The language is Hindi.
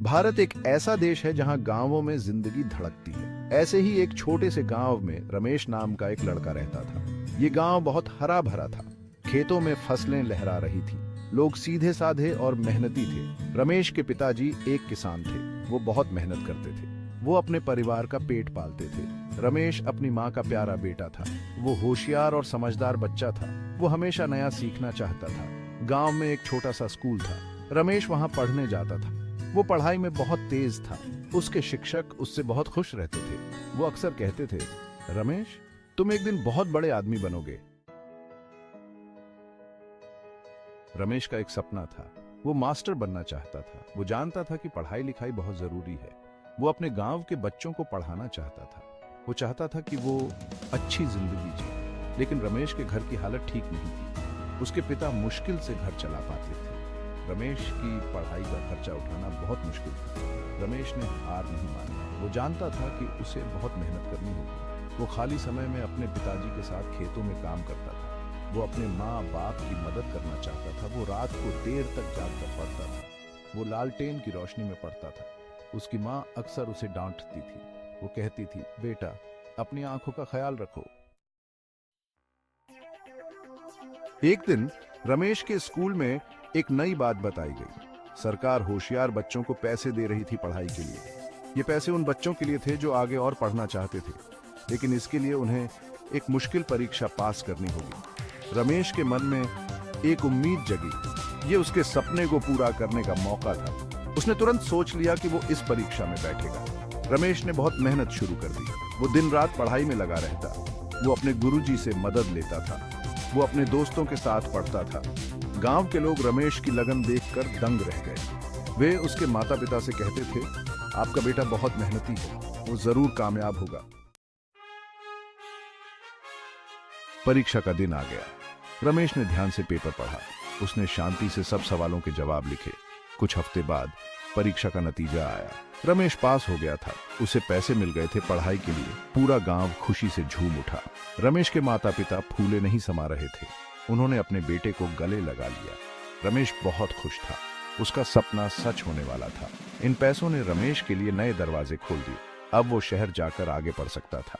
भारत एक ऐसा देश है जहां गांवों में जिंदगी धड़कती है। ऐसे ही एक छोटे से गांव में रमेश नाम का एक लड़का रहता था। ये गांव बहुत हरा भरा था। खेतों में फसलें लहरा रही थी। लोग सीधे साधे और मेहनती थे। रमेश के पिताजी एक किसान थे। वो बहुत मेहनत करते थे। वो अपने परिवार का पेट पालते थे। रमेश अपनी माँ का प्यारा बेटा था। वो होशियार और समझदार बच्चा था। वो हमेशा नया सीखना चाहता था। गांव में एक छोटा सा स्कूल था। रमेश वहां पढ़ने जाता था। वो पढ़ाई में बहुत तेज था। उसके शिक्षक उससे बहुत खुश रहते थे। वो अक्सर कहते थे, रमेश, तुम एक दिन बहुत बड़े आदमी बनोगे। रमेश का एक सपना था। वो मास्टर बनना चाहता था। वो जानता था कि पढ़ाई लिखाई बहुत जरूरी है। वो अपने गांव के बच्चों को पढ़ाना चाहता था। वो चाहता था कि वो अच्छी जिंदगी जिए। लेकिन रमेश के घर की हालत ठीक नहीं थी। उसके पिता मुश्किल से घर चला पाते थे। रमेश की पढ़ाई का खर्चा उठाना बहुत मुश्किल था। रमेश ने हार नहीं मानी। वो जानता था कि उसे बहुत मेहनत करनी होगी। वो खाली समय में अपने पिताजी के साथ खेतों में काम करता था। वो अपने माँ बाप की मदद करना चाहता था। वो रात को देर तक जागकर पढ़ता था। वो लालटेन की रोशनी में पढ़ता था। उसकी माँ अक्सर उसे डांटती थी। वो कहती थी, बेटा, अपनी आंखों का ख्याल रखो। एक दिन रमेश के स्कूल में एक नई बात बताई गई। सरकार होशियार बच्चों को पैसे दे रही थी पढ़ाई के लिए। ये पैसे उन बच्चों के लिए थे जो आगे और पढ़ना चाहते थे, लेकिन इसके लिए उन्हें एक मुश्किल परीक्षा पास करनी होगी। रमेश के मन में एक उम्मीद जगी। ये उसके सपने को पूरा करने का मौका था। उसने तुरंत सोच लिया कि वो इस परीक्षा में बैठेगा। रमेश ने बहुत मेहनत शुरू कर दी। वो दिन रात पढ़ाई में लगा रहता। वो अपने गुरुजी से मदद लेता था। वो अपने दोस्तों के साथ पढ़ता था। गांव के लोग रमेश की लगन देखकर दंग रह गए। वे उसके माता पिता से कहते थे, आपका बेटा बहुत मेहनती है, वो जरूर कामयाब होगा। परीक्षा का दिन आ गया। रमेश ने ध्यान से पेपर पढ़ा। उसने शांति से सब सवालों के जवाब लिखे। कुछ हफ्ते बाद परीक्षा का नतीजा आया। रमेश पास हो गया था। उसे पैसे मिल गए थे पढ़ाई के लिए। पूरा गांव खुशी से झूम उठा। रमेश के माता पिता फूले नहीं समा रहे थे। उन्होंने अपने बेटे को गले लगा लिया। रमेश बहुत खुश था। उसका सपना सच होने वाला था। इन पैसों ने रमेश के लिए नए दरवाजे खोल दिए। अब वो शहर जाकर आगे पढ़ सकता था।